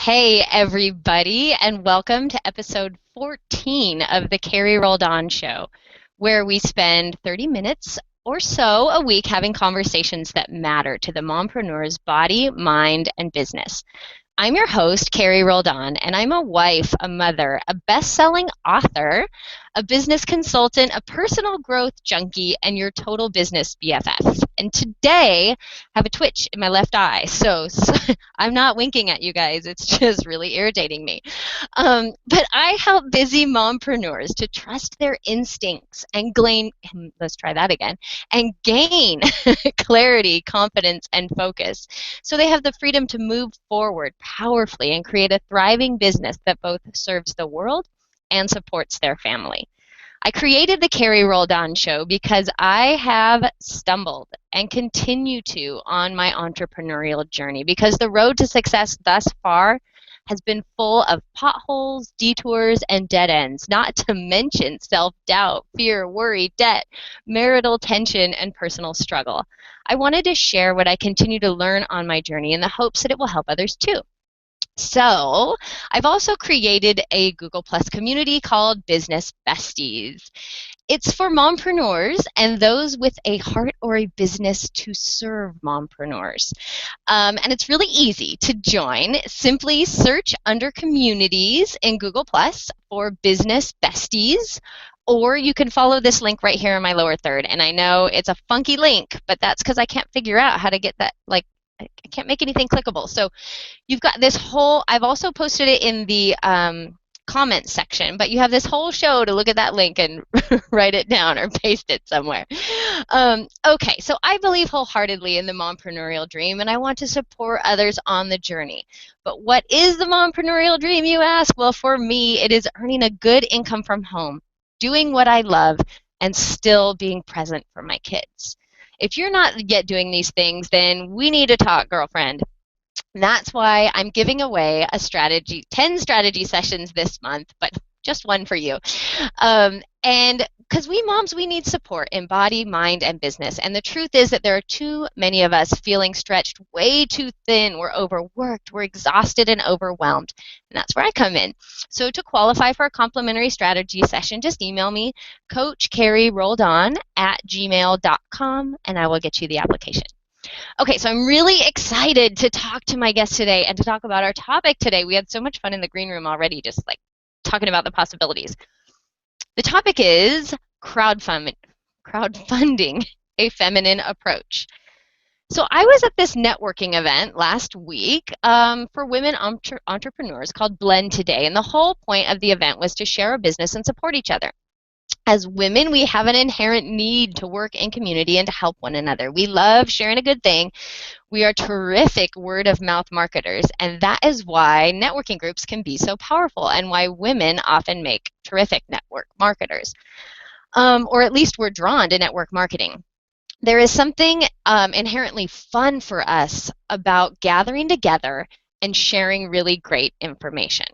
Hey, everybody, and welcome to episode 14 of the Carrie Rolled On Show, where we spend 30 minutes or so a week having conversations that matter to the mompreneur's body, mind, and business. I'm your host, Carrie Roldan, and I'm a wife, a mother, a best-selling author, a business consultant, a personal growth junkie, and your total business BFF. And today, I have a twitch in my left eye, so I'm not winking at you guys. It's just really irritating me. But I help busy mompreneurs to trust their instincts and let's try that again, and gain clarity, confidence, and focus so they have the freedom to move forward powerfully and create a thriving business that both serves the world and supports their family. I created the Carrie Rolled On Show because I have stumbled and continue to on my entrepreneurial journey because the road to success thus far has been full of potholes, detours, and dead ends, not to mention self-doubt, fear, worry, debt, marital tension, and personal struggle. I wanted to share what I continue to learn on my journey in the hopes that it will help others too. So I've also created a Google Plus community called Business Besties. It's for mompreneurs and those with a heart or a business to serve mompreneurs. And it's really easy to join. Simply search under communities in Google Plus for Business Besties, or you can follow this link right here in my lower third. And I know it's a funky link, but that's because I can't figure out how to get that, I can't make anything clickable. So you've got this whole, I've also posted it in the comments section, but you have this whole show to look at that link and write it down or paste it somewhere. Okay, so I believe wholeheartedly in the mompreneurial dream, and I want to support others on the journey. But what is the mompreneurial dream, you ask? Well, for me, it is earning a good income from home, doing what I love, and still being present for my kids. If you're not yet doing these things, then we need to talk, girlfriend. And that's why I'm giving away 10 strategy sessions this month, but just one for you. And because we moms, we need support in body, mind, and business. And the truth is that there are too many of us feeling stretched way too thin. We're overworked, we're exhausted and overwhelmed. And that's where I come in. So to qualify for a complimentary strategy session, just email me, coachcarrierolledon@gmail.com, and I will get you the application. Okay, so I'm really excited to talk to my guest today and to talk about our topic today. We had so much fun in the green room already, just like talking about the possibilities. The topic is crowdfunding, a feminine approach. So I was at this networking event last week for women entrepreneurs called Blend Today, and the whole point of the event was to share a business and support each other. As women, we have an inherent need to work in community and to help one another. We love sharing a good thing. We are terrific word of mouth marketers, and that is why networking groups can be so powerful and why women often make terrific network marketers. Or at least we're drawn to network marketing. There is something inherently fun for us about gathering together and sharing really great information.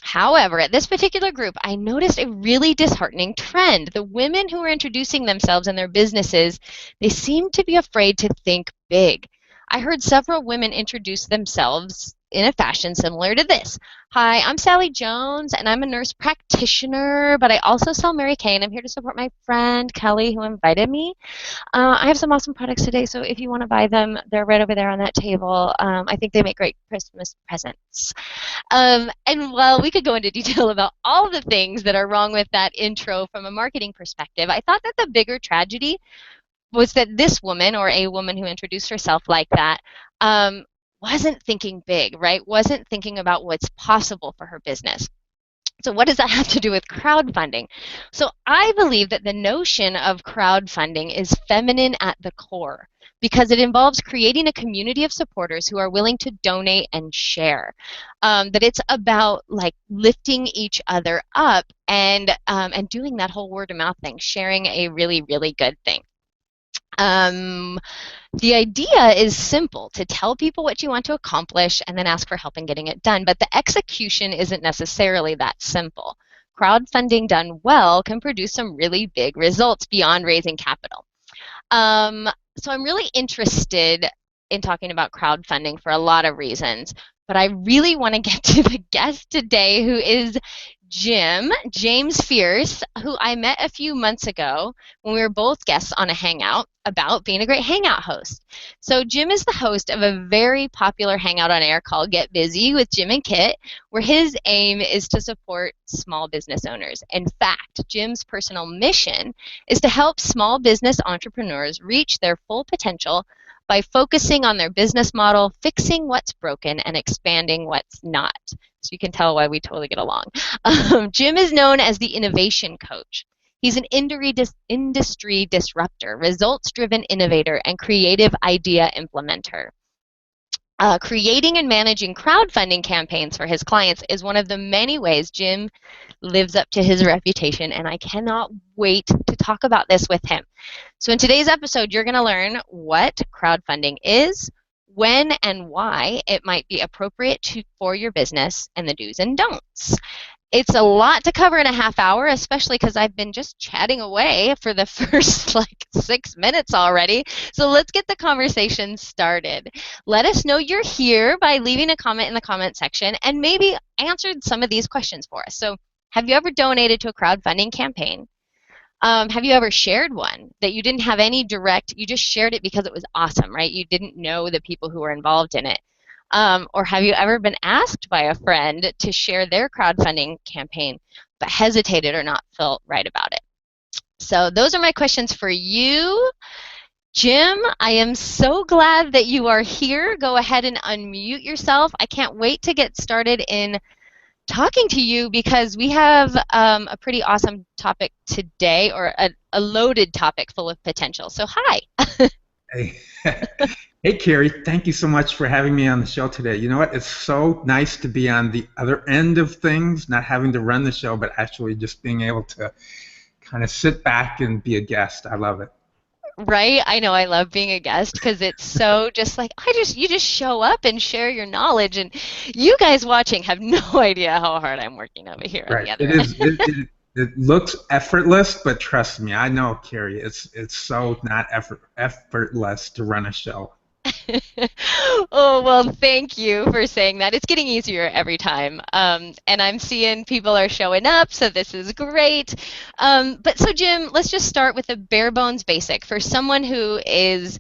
However, at this particular group, I noticed a really disheartening trend. The women who were introducing themselves and their businesses, they seemed to be afraid to think big. I heard several women introduce themselves in a fashion similar to this. Hi, I'm Sally Jones, and I'm a nurse practitioner, but I also sell Mary Kay, and I'm here to support my friend Kelly, who invited me. I have some awesome products today, so if you want to buy them, they're right over there on that table. I think they make great Christmas presents. And while we could go into detail about all the things that are wrong with that intro from a marketing perspective, I thought that the bigger tragedy was that this woman, or a woman who introduced herself like that, wasn't thinking big, right? Wasn't thinking about what's possible for her business. So what does that have to do with crowdfunding? So I believe that the notion of crowdfunding is feminine at the core because it involves creating a community of supporters who are willing to donate and share. That it's about like lifting each other up and doing that whole word of mouth thing, sharing a really, really good thing. The idea is simple, to tell people what you want to accomplish and then ask for help in getting it done, but the execution isn't necessarily that simple. Crowdfunding done well can produce some really big results beyond raising capital. So I'm really interested in talking about crowdfunding for a lot of reasons. But I really want to get to the guest today, who is James Fierce, who I met a few months ago when we were both guests on a hangout about being a great hangout host. So Jim is the host of a very popular hangout on air called Get Busy with Jim and Kit, where his aim is to support small business owners. In fact, Jim's personal mission is to help small business entrepreneurs reach their full potential by focusing on their business model, fixing what's broken, and expanding what's not. So you can tell why we totally get along. Jim is known as the innovation coach. He's an industry disruptor, results-driven innovator, and creative idea implementer. Creating and managing crowdfunding campaigns for his clients is one of the many ways Jim lives up to his reputation, and I cannot wait to talk about this with him. So in today's episode, you're going to learn what crowdfunding is, when and why it might be appropriate for your business, and the do's and don'ts. It's a lot to cover in a half hour, especially because I've been just chatting away for the first 6 minutes already. So let's get the conversation started. Let us know you're here by leaving a comment in the comment section and maybe answered some of these questions for us. So have you ever donated to a crowdfunding campaign? Have you ever shared one that you didn't have any direct, you just shared it because it was awesome, right? You didn't know the people who were involved in it. Or have you ever been asked by a friend to share their crowdfunding campaign but hesitated or not felt right about it? So those are my questions for you. Jim, I am so glad that you are here. Go ahead and unmute yourself. I can't wait to get started in talking to you because we have a pretty awesome topic today, or a loaded topic full of potential. So hi. Hey. Hey, Carrie, thank you so much for having me on the show today. You know what? It's so nice to be on the other end of things, not having to run the show, but actually just being able to kind of sit back and be a guest. I love it. Right? I know I love being a guest because it's so just like you just show up and share your knowledge, and you guys watching have no idea how hard I'm working over here on Right. the other It end. is. It looks effortless, but trust me, I know, Carrie. It's so not effortless to run a show. Oh, well, thank you for saying that. It's getting easier every time. And I'm seeing people are showing up, so this is great. But so, Jim, let's just start with a bare bones basic. For someone who is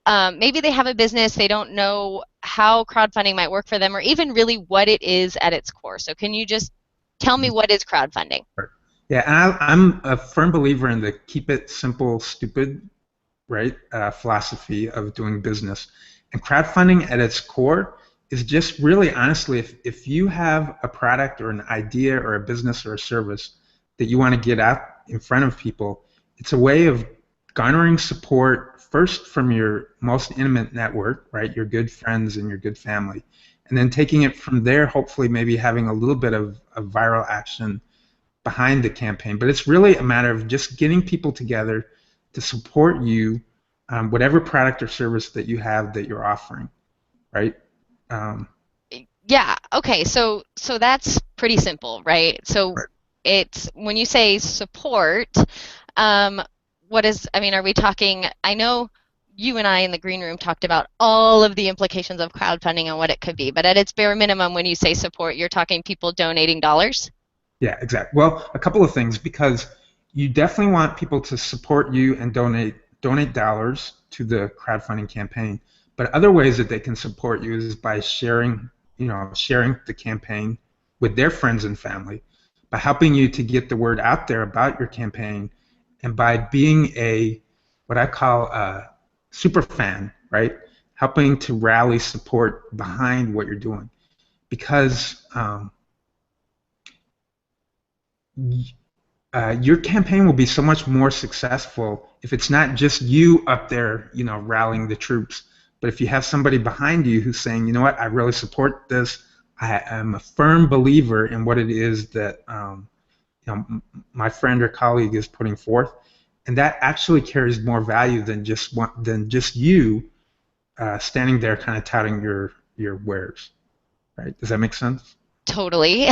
maybe they have a business, they don't know how crowdfunding might work for them, or even really what it is at its core. So, can you just tell me what is crowdfunding? Yeah, and I'm a firm believer in the keep it simple, stupid, right, philosophy of doing business. And crowdfunding at its core is just really honestly, if you have a product or an idea or a business or a service that you want to get out in front of people, it's a way of garnering support first from your most intimate network, right, your good friends and your good family, and then taking it from there, hopefully maybe having a little bit of viral action behind the campaign. But it's really a matter of just getting people together to support you, whatever product or service that you have that you're offering, right? Um, Yeah, okay, so that's pretty simple, right? So right. it's when you say support, um, what is, I mean, are we talking, I know you and I in the green room talked about all of the implications of crowdfunding and what it could be, but at its bare minimum, when you say support, you're talking people donating dollars? Yeah, exactly. Well, a couple of things, because you definitely want people to support you and donate dollars to the crowdfunding campaign. But other ways that they can support you is by sharing the campaign with their friends and family, by helping you to get the word out there about your campaign, and by being a what I call a super fan, right? Helping to rally support behind what you're doing, because your campaign will be so much more successful if it's not just you up there, rallying the troops, but if you have somebody behind you who's saying, you know what, I really support this. I am a firm believer in what it is that my friend or colleague is putting forth, and that actually carries more value than just you standing there kind of touting your wares. Right? Does that make sense? Totally.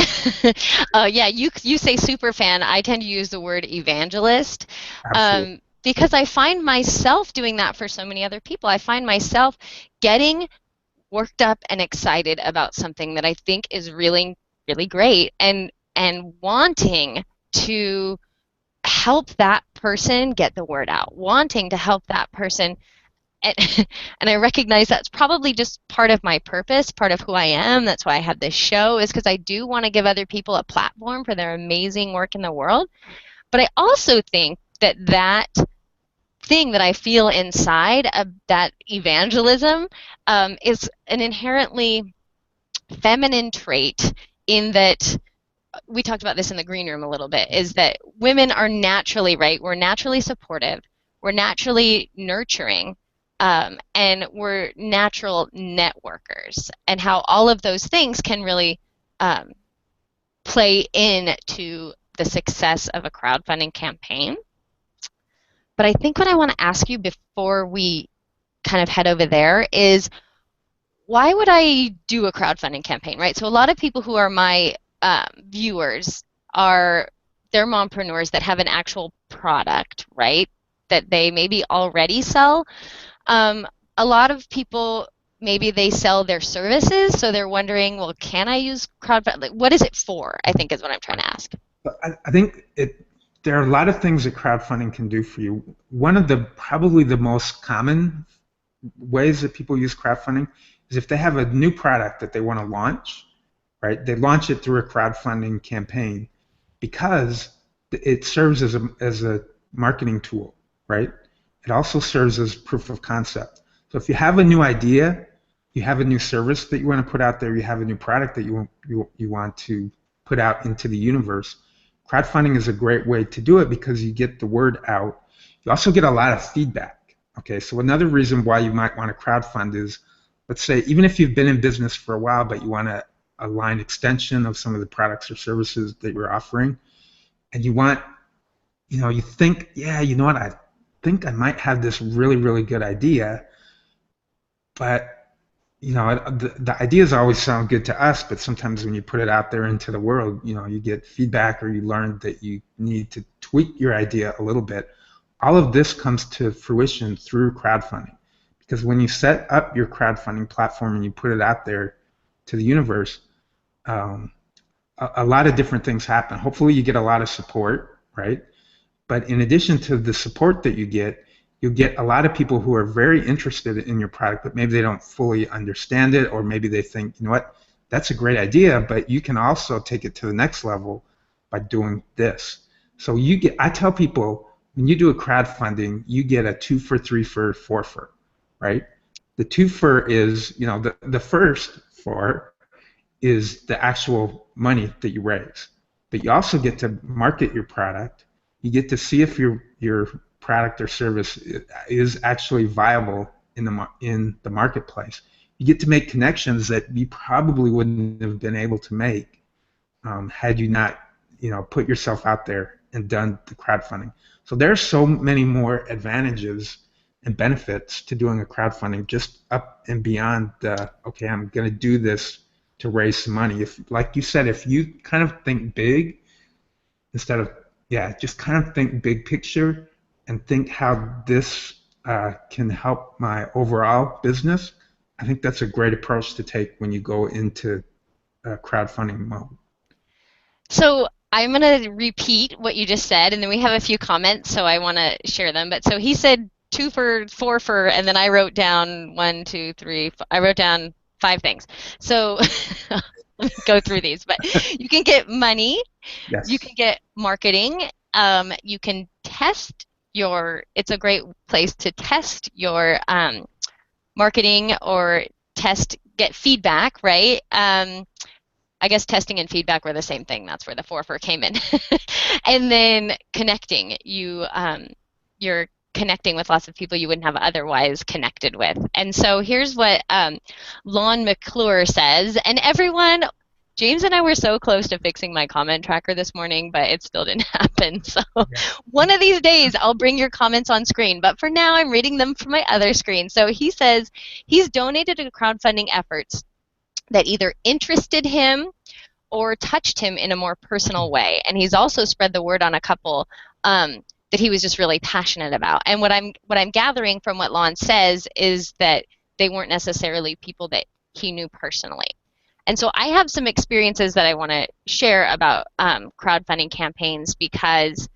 Yeah, you say super fan. I tend to use the word evangelist Absolutely. because I find myself doing that for so many other people. I find myself getting worked up and excited about something that I think is really, really great, and wanting to help that person get the word out, wanting to help that person. And, and I recognize that's probably just part of my purpose, part of who I am. That's why I have this show, is because I do want to give other people a platform for their amazing work in the world. But I also think that that thing that I feel inside of that evangelism is an inherently feminine trait, in that we talked about this in the green room a little bit, is that women are naturally, right, we're naturally supportive, we're naturally nurturing, and we're natural networkers, and how all of those things can really um, play into the success of a crowdfunding campaign. But I think what I want to ask you before we kind of head over there is, why would I do a crowdfunding campaign, right? So a lot of people who are my viewers are, they're mompreneurs that have an actual product, right? That they maybe already sell. Um, a lot of people, maybe they sell their services, so they're wondering, well, can I use crowdfunding? Like, what is it for? I think is what I'm trying to ask. I think there are a lot of things that crowdfunding can do for you. One of the probably the most common ways that people use crowdfunding is if they have a new product that they want to launch, right? They launch it through a crowdfunding campaign because it serves as a marketing tool, right? It also serves as proof of concept. So if you have a new idea, you have a new service that you want to put out there, you have a new product that you want to put out into the universe, crowdfunding is a great way to do it because you get the word out. You also get a lot of feedback. Okay, so another reason why you might want to crowdfund is, let's say, even if you've been in business for a while, but you want a line extension of some of the products or services that you're offering, and you want, you think, yeah, you know what, I think I might have this really, really good idea, but the ideas always sound good to us, but sometimes when you put it out there into the world, you get feedback or you learn that you need to tweak your idea a little bit. All of this comes to fruition through crowdfunding, because when you set up your crowdfunding platform and you put it out there to the universe, a lot of different things happen. Hopefully you get a lot of support, right? But in addition to the support that you'll get a lot of people who are very interested in your product, but maybe they don't fully understand it, or maybe they think, you know what, that's a great idea, but you can also take it to the next level by doing this. So I tell people, when you do a crowdfunding, you get a 2 for 3 for 4 for, right? The 2 for is, the first for is the actual money that you raise, but you also get to market your product. You get to see if your product or service is actually viable in the marketplace. You get to make connections that you probably wouldn't have been able to make had you not, put yourself out there and done the crowdfunding. So there are so many more advantages and benefits to doing a crowdfunding, just up and beyond okay, I'm going to do this to raise some money. If, like you said, if you kind of think big instead of, just kind of think big picture and think how this can help my overall business, I think that's a great approach to take when you go into crowdfunding mode. So I'm going to repeat what you just said, and then we have a few comments, so I want to share them. But so he said 2 for 4 for, and then I wrote down 1, 2, 3. I wrote down 5 things. So let me go through these. But you can get money, Yes. you can get marketing, you can test it's a great place to test your marketing, or get feedback, right? I guess testing and feedback were the same thing. That's where the 4 for came in. And then connecting. You're connecting with lots of people you wouldn't have otherwise connected with. And so here's what Lon McClure says. And everyone, James and I were so close to fixing my comment tracker this morning, but it still didn't happen. So one of these days I'll bring your comments on screen. But for now, I'm reading them from my other screen. So he says he's donated to crowdfunding efforts that either interested him or touched him in a more personal way. And he's also spread the word on a couple that he was just really passionate about. And what I'm gathering from what Lon says is that they weren't necessarily people that he knew personally. And so I have some experiences that I want to share about crowdfunding campaigns because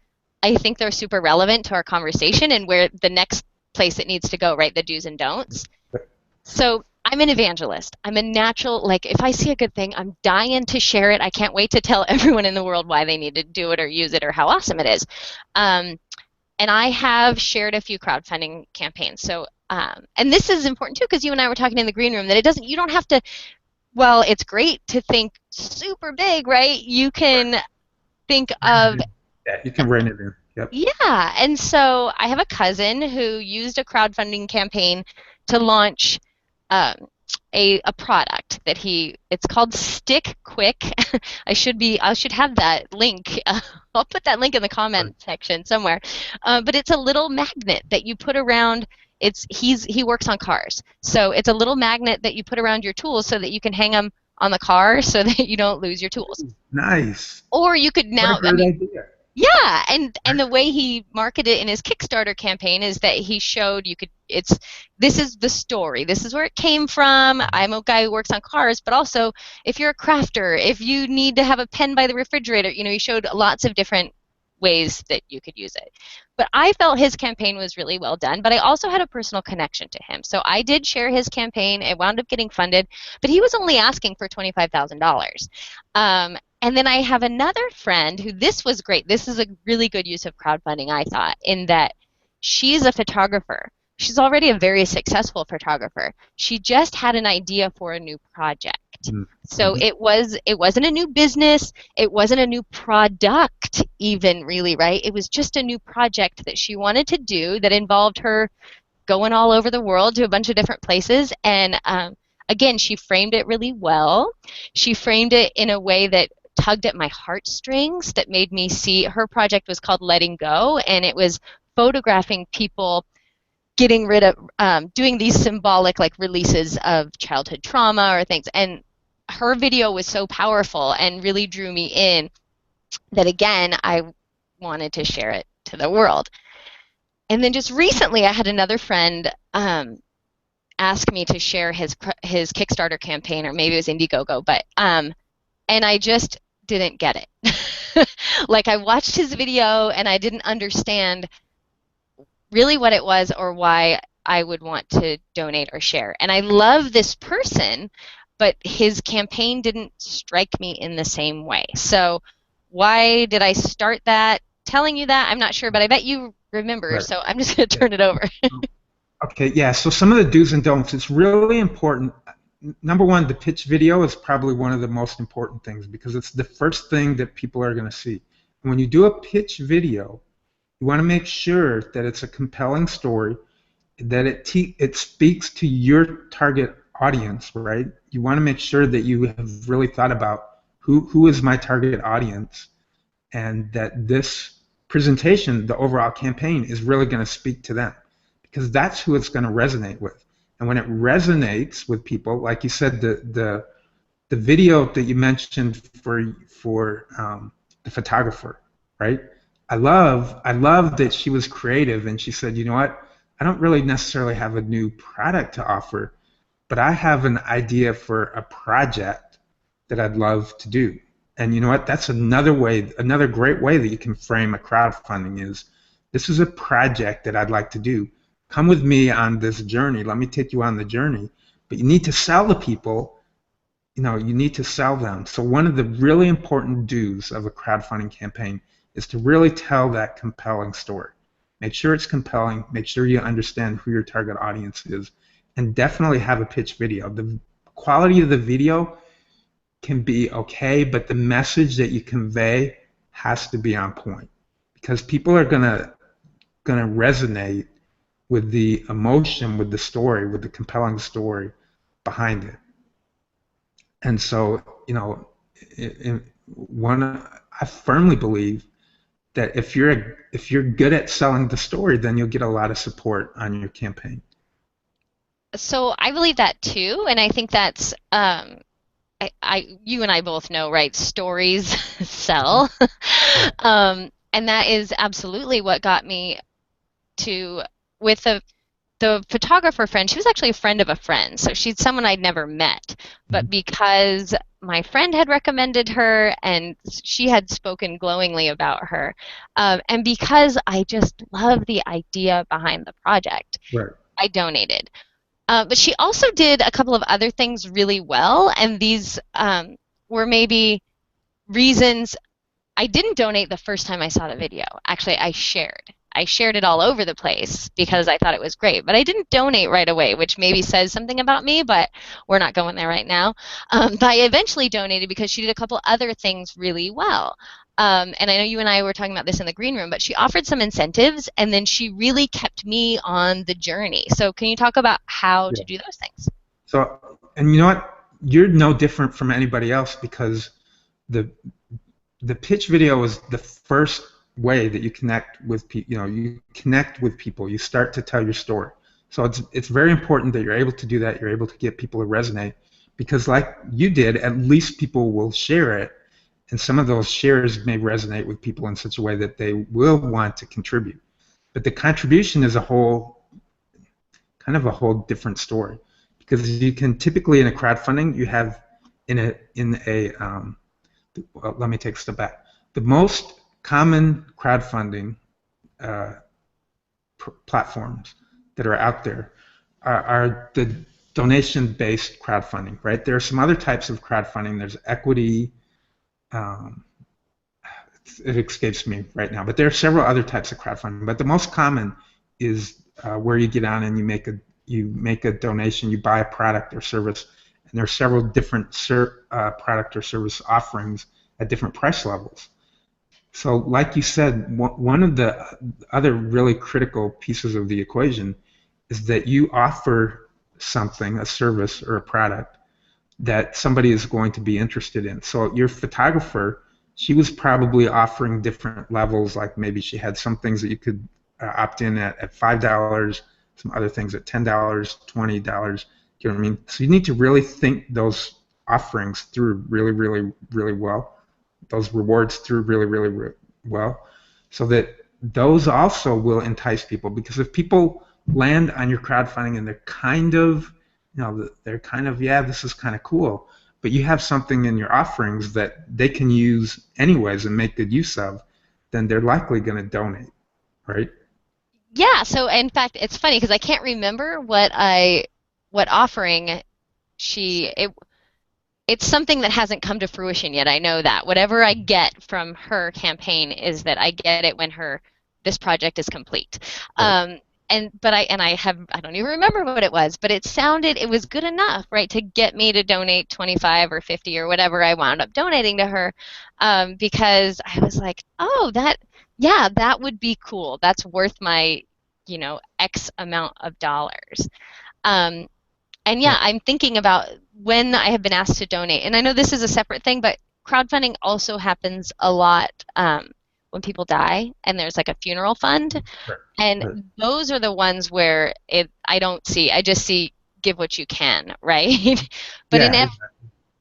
I think they're super relevant to our conversation and where the next place it needs to go, right? The do's and don'ts. So I'm an evangelist. I'm a natural, like, if I see a good thing, I'm dying to share it. I can't wait to tell everyone in the world why they need to do it or use it or how awesome it is. Um, and I have shared a few crowdfunding campaigns. So, and this is important too, because you and I were talking in the green room that you don't have to, well, it's great to think super big, right? You can think of, Yeah, you can rein it in. Yep. yeah. And so I have a cousin who used a crowdfunding campaign to launch um, a product that it's called Stick Quick. I should have that link. I'll put that link in the comment section somewhere. But it's a little magnet that you put around. He works on cars, so it's a little magnet that you put around your tools so that you can hang them on the car so that you don't lose your tools. Nice. Or you could What a now, I great mean, idea. yeah, and the way he marketed it in his Kickstarter campaign is that he showed this is the story. This is where it came from. I'm a guy who works on cars, but also if you're a crafter, if you need to have a pen by the refrigerator, he showed lots of different ways that you could use it. But I felt his campaign was really well done, but I also had a personal connection to him. So I did share his campaign. It wound up getting funded, but he was only asking for $25,000. And then I have another friend who this was great. This is a really good use of crowdfunding, I thought, in that she's a photographer. She's already a very successful photographer. She just had an idea for a new project. So Mm-hmm. it wasn't a new business, it wasn't a new product even really, right? It was just a new project that she wanted to do that involved her going all over the world to a bunch of different places. And again, she framed it really well. She framed it in a way that tugged at my heartstrings, that made me see. Her project was called Letting Go, and it was photographing people getting rid of, doing these symbolic like releases of childhood trauma or things. And her video was so powerful and really drew me in that, again, I wanted to share it to the world. And then just recently, I had another friend ask me to share his Kickstarter campaign, or maybe it was Indiegogo, but and I just didn't get it. Like, I watched his video and I didn't understand really what it was or why I would want to donate or share. And I love this person, but his campaign didn't strike me in the same way. So why did I start that? Telling you that, I'm not sure, but I bet you remember, Right. so I'm just going to turn it over. Okay, yeah, so some of the do's and don'ts, it's really important. Number one, the pitch video is probably one of the most important things because it's the first thing that people are going to see. When you do a pitch video, you want to make sure that it's a compelling story, that it speaks to your target audience, right? You want to make sure that you have really thought about who is my target audience, and that this presentation, the overall campaign, is really going to speak to them, because that's who it's going to resonate with. And when it resonates with people, like you said, the video that you mentioned for the photographer, right? I love that she was creative and she said, you know what? I don't really necessarily have a new product to offer, but I have an idea for a project that I'd love to do. And you know what? That's another way, another great way that you can frame a crowdfunding is, this is a project that I'd like to do. Come with me on this journey. Let me take you on the journey. But you need to sell the people. You need to sell them. So one of the really important do's of a crowdfunding campaign is to really tell that compelling story. Make sure it's compelling. Make sure you understand who your target audience is. And definitely have a pitch video. The quality of the video can be okay, but the message that you convey has to be on point, because people are gonna resonate with the emotion, with the story, with the compelling story behind it. And so, I firmly believe that if you're good at selling the story, then you'll get a lot of support on your campaign. So I believe that too, and I think that's you and I both know, right? Stories sell, Yeah. and that is absolutely what got me to with the the photographer friend, she was actually a friend of a friend, so she's someone I'd never met. But Mhm. because my friend had recommended her and she had spoken glowingly about her, and because I just love the idea behind the project, Right. I donated. But she also did a couple of other things really well, and these were maybe reasons I didn't donate the first time I saw the video. Actually, I shared. I shared it all over the place because I thought it was great, but I didn't donate right away, which maybe says something about me, but we're not going there right now. But I eventually donated because she did a couple other things really well. And I know you and I were talking about this in the green room, but she offered some incentives and then she really kept me on the journey. So, can you talk about how Yeah. to do those things? So, and you know what? You're no different from anybody else because the the pitch video is the first way that you connect with people. You know, you connect with people. You start to tell your story. So it's very important that you're able to do that. You're able to get people to resonate because, like you did, at least people will share it, and some of those shares may resonate with people in such a way that they will want to contribute. But the contribution is a whole kind of a whole different story because you can typically in a crowdfunding you have in a well, let me take a step back. The most common crowdfunding uh, platforms that are out there are the donation-based crowdfunding, right? There are some other types of crowdfunding. There's equity. Um, it escapes me right now, but there are several other types of crowdfunding. But the most common is where you get on and you make a donation, you buy a product or service, and there are several different product or service offerings at different price levels. So, like you said, one of the other really critical pieces of the equation is that you offer something, a service or a product that somebody is going to be interested in. So your photographer, she was probably offering different levels, like maybe she had some things that you could opt in at $5, some other things at $10, $20. You know what I mean? So you need to really think those offerings through really, really, really well, those rewards through really, really, really well, so that those also will entice people. Because if people land on your crowdfunding and they're kind of yeah, this is kind of cool, but you have something in your offerings that they can use anyways and make good use of, then they're likely going to donate, right? Yeah, so in fact, it's funny because I can't remember what offering she it's something that hasn't come to fruition yet. I know that. Whatever I get from her campaign is that I get it when her this project is complete. Right. And I don't even remember what it was, but it was good enough, right, to get me to donate 25 or 50 or whatever I wound up donating to her, because I was like, oh, yeah, that would be cool. That's worth my, X amount of dollars. Um, and yeah, Yeah. I'm thinking about when I have been asked to donate. And I know this is a separate thing, but crowdfunding also happens a lot when people die and there's like a funeral fund. Right. And Right. those are the ones where I just see give what you can, right? But Yeah.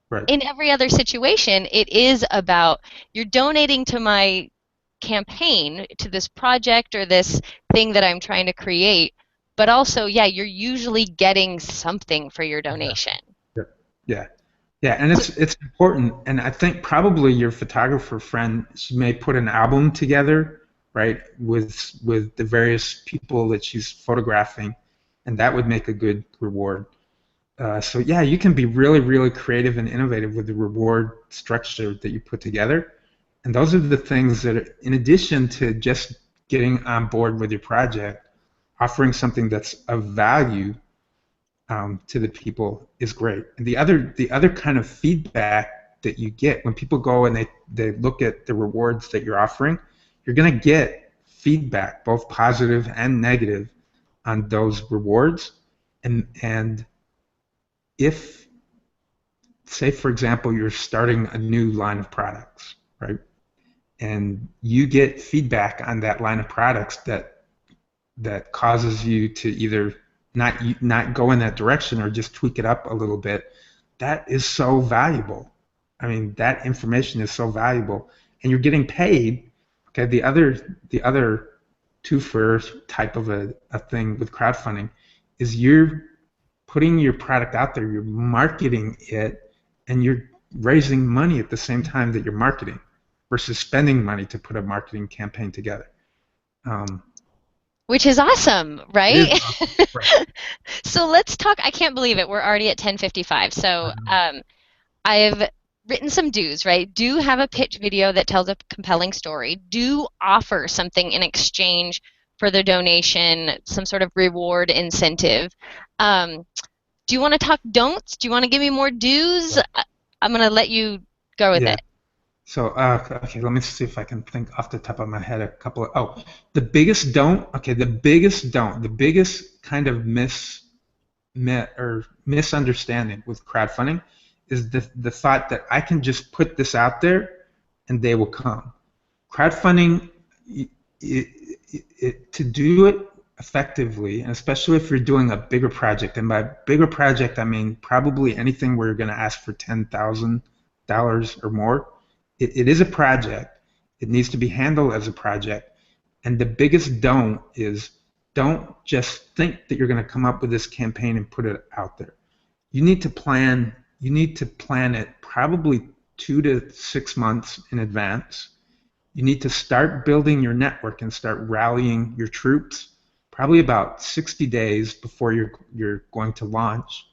Right. in every other situation, it is about you're donating to my campaign, to this project or this thing that I'm trying to create. But also, yeah, you're usually getting something for your Exactly. donation. Yeah. Yeah. Yeah, and it's important, and I think probably your photographer friend, she may put an album together, right, with the various people that she's photographing, and that would make a good reward. So yeah, you can be really, really creative and innovative with the reward structure that you put together, and those are the things that, in addition to just getting on board with your project, offering something that's of value to the people is great. And the other kind of feedback that you get when people go and they look at the rewards that you're offering, you're going to get feedback, both positive and negative, on those rewards. And if, say, for example, you're starting a new line of products, right? And you get feedback on that line of products that causes you to either not go in that direction or just tweak it up a little bit, that is so valuable. I mean, that information is so valuable, and you're getting paid. Okay, the other twofer type of a thing with crowdfunding is you're putting your product out there, you're marketing it, and you're raising money at the same time that you're marketing versus spending money to put a marketing campaign together. Um, Which is awesome, it is right? awesome. Right. So let's talk. I can't believe it. We're already at 10:55. So I've written some do's, right? Do have a pitch video that tells a compelling story. Do offer something in exchange for the donation, some sort of reward incentive. Um, do you want to talk don'ts? Do you want to give me more do's? Yeah. I'm going to let you go with Yeah. it. So, okay, let me see if I can think off the top of my head a couple of, the biggest don't, okay, the biggest don't, the biggest kind of misunderstanding with crowdfunding is the thought that I can just put this out there and they will come. Crowdfunding, to do it effectively, and especially if you're doing a bigger project, and by bigger project I mean probably anything where you're going to ask for $10,000 or more, it is a project. It needs to be handled as a project. And the biggest don't is don't just think that you're going to come up with this campaign and put it out there. You need to plan. You need to plan it probably 2 to 6 months in advance. You need to start building your network and start rallying your troops probably about 60 days before you're going to launch.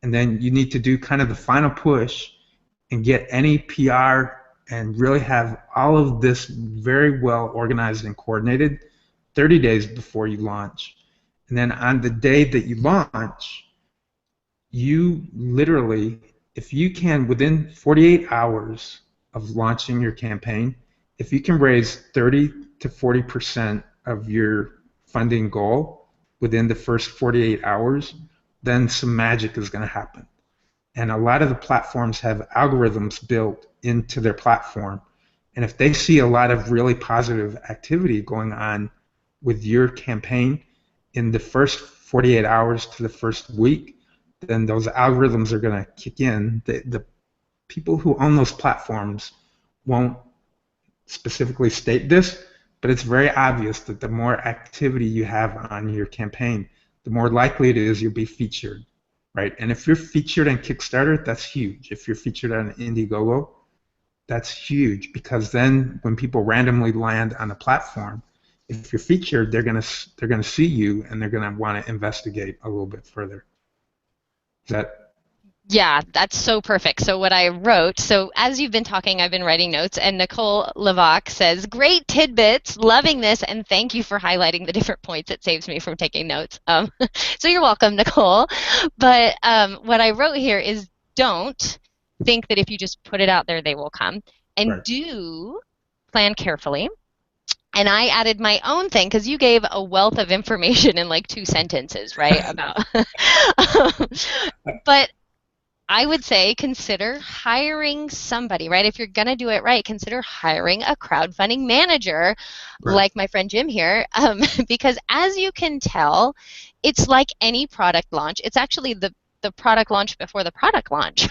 And then you need to do kind of the final push and get any PR and really have all of this very well organized and coordinated 30 days before you launch. And then on the day that you launch, you literally, if you can, within 48 hours of launching your campaign, if you can raise 30 to 40% of your funding goal within the first 48 hours, then some magic is going to happen. And a lot of the platforms have algorithms built into their platform. And if they see a lot of really positive activity going on with your campaign in the first 48 hours to the first week, then those algorithms are going to kick in. The people who own those platforms won't specifically state this, but it's very obvious that the more activity you have on your campaign, the more likely it is you'll be featured, right? And if you're featured on Kickstarter, that's huge. If you're featured on Indiegogo, that's huge, because then when people randomly land on a platform, if you're featured, they're gonna see you and they're gonna want to investigate a little bit further. Is that Yeah, that's so perfect. So what I wrote, so as you've been talking, I've been writing notes, and Nicole Levac says, "Great tidbits, loving this, and thank you for highlighting the different points. It saves me from taking notes." So you're welcome, Nicole. But what I wrote here is, don't think that if you just put it out there, they will come, and right? do plan carefully. And I added my own thing because you gave a wealth of information in like 2 sentences, right? About, but I would say consider hiring somebody, right? If you're going to do it right, consider hiring a crowdfunding manager Right. like my friend Jim here. Because as you can tell, it's like any product launch. It's actually the product launch before the product launch.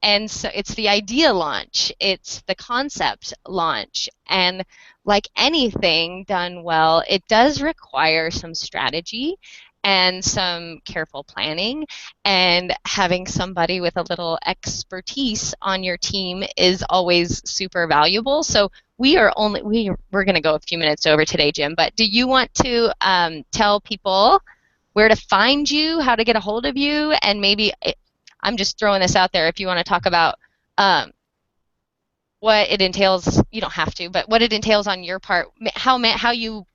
And so it's the idea launch, it's the concept launch. And like anything done well, it does require some strategy and some careful planning, and having somebody with a little expertise on your team is always super valuable. So we're going to go a few minutes over today, Jim, but do you want to tell people where to find you, how to get a hold of you, and maybe I'm just throwing this out there if you want to talk about what it entails. You don't have to, but what it entails on your part, how you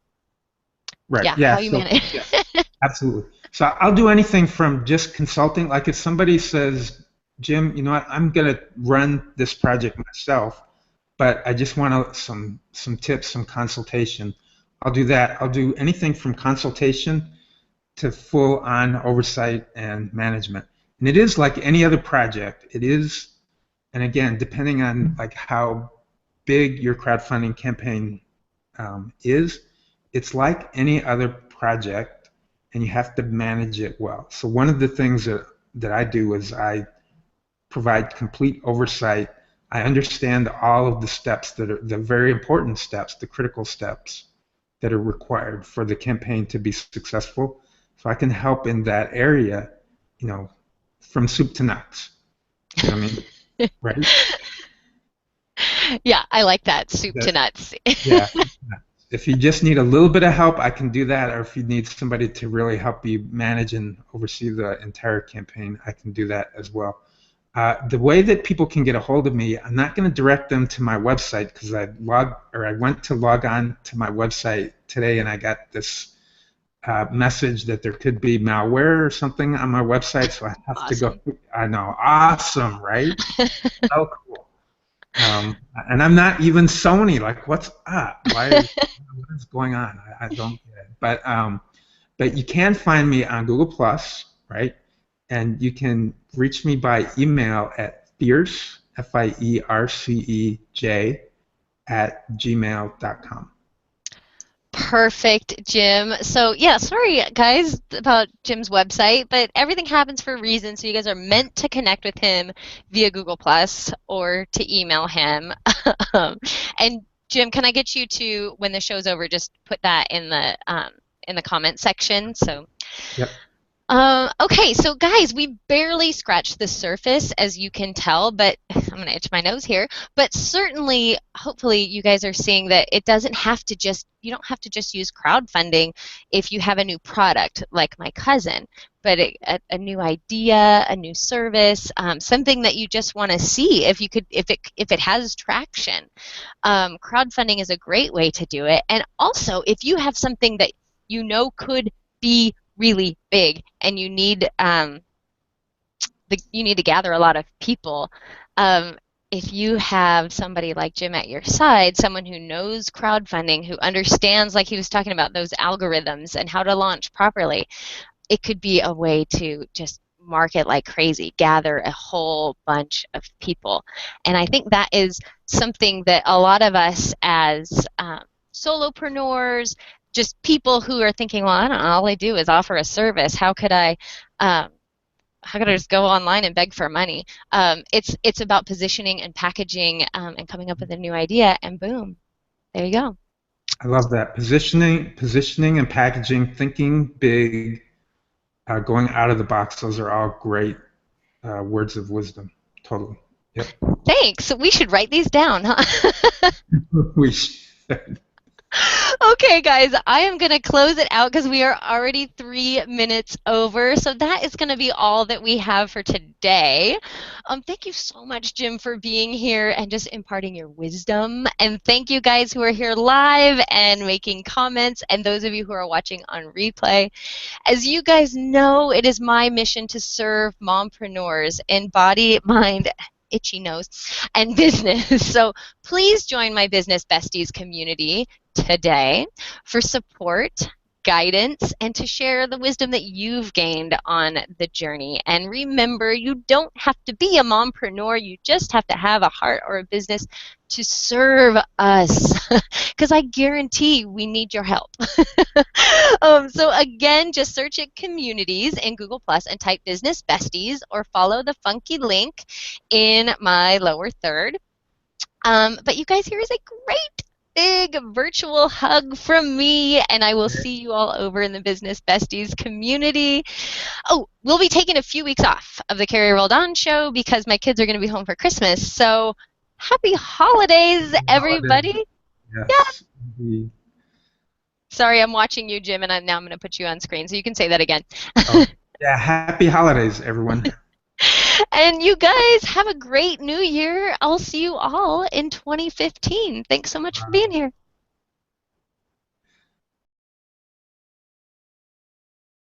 Right. yeah Yeah. how you So manage. yeah, absolutely. So I'll do anything from just consulting. Like if somebody says, Jim, you know what, I'm gonna run this project myself, but I just want some tips, some consultation. I'll do that. I'll do anything from consultation to full on oversight and management. And it is like any other project. It is, and again, depending on like how big your crowdfunding campaign is, it's like any other project, and you have to manage it well. So one of the things that I do is I provide complete oversight. I understand all of the steps that are the very important steps, the critical steps that are required for the campaign to be successful. So I can help in that area, you know, from soup to nuts. You know what I mean? Right? Yeah, I like that. Soup That, to nuts. yeah. If you just need a little bit of help, I can do that. Or if you need somebody to really help you manage and oversee the entire campaign, I can do that as well. The way that people can get a hold of me, I'm not going to direct them to my website because I went to log on to my website today and I got this message that there could be malware or something on my website, so I have to go. Awesome. I know, awesome, right? So cool. And I'm not even Sony. Like, what's up? What is going on? I don't get it. But you can find me on Google Plus, right? And you can reach me by email at fierce, FIERCEJ, at gmail.com. Perfect, Jim. So, yeah, sorry, guys, about Jim's website, but everything happens for a reason. So, you guys are meant to connect with him via Google Plus or to email him. Um, and Jim, can I get you to, when the show's over, just put that in the comment section? So Yep. okay, so guys, we barely scratched the surface, as you can tell, but I'm going to itch my nose here. But certainly, hopefully, you guys are seeing that it doesn't have to just, you don't have to just use crowdfunding if you have a new product like my cousin, but a new idea, a new service, something that you just want to see if it has traction. Crowdfunding is a great way to do it. And also, if you have something that you know could be really big and you need to gather a lot of people, if you have somebody like Jim at your side, someone who knows crowdfunding, who understands, like he was talking about, those algorithms and how to launch properly, it could be a way to just market like crazy, gather a whole bunch of people. And I think that is something that a lot of us as solopreneurs, just people who are thinking, well, I don't know, all I do is offer a service. Um, how could I just go online and beg for money? It's about positioning and packaging and coming up with a new idea, and boom, there you go. I love that. Positioning and packaging, thinking big, going out of the box. Those are all great words of wisdom. Totally. Yep. Thanks. We should write these down, huh? We should. Okay, guys, I am going to close it out because we are already 3 minutes over. So that is going to be all that we have for today. Thank you so much, Jim, for being here and just imparting your wisdom. And thank you guys who are here live and making comments, and those of you who are watching on replay. As you guys know, it is my mission to serve mompreneurs in body, mind, itchy nose, and business. So please join my Business Besties community today for support, guidance, and to share the wisdom that you've gained on the journey. And remember, you don't have to be a mompreneur. You just have to have a heart or a business to serve us, because I guarantee we need your help. So again, just search at communities in Google Plus and type Business Besties, or follow the funky link in my lower third. But you guys, here is a great big virtual hug from me, and I will see you all over in the Business Besties community. Oh, we'll be taking a few weeks off of the Carrie Rolled On show because my kids are going to be home for Christmas. So happy holidays, Holiday. everybody. Yeah. Yes. Indeed. Sorry, I'm watching you, Jim, and now I'm going to put you on screen so you can say that again. Oh, yeah. Happy holidays, everyone. And you guys have a great new year. I'll see you all in 2015. Thanks so much for being here.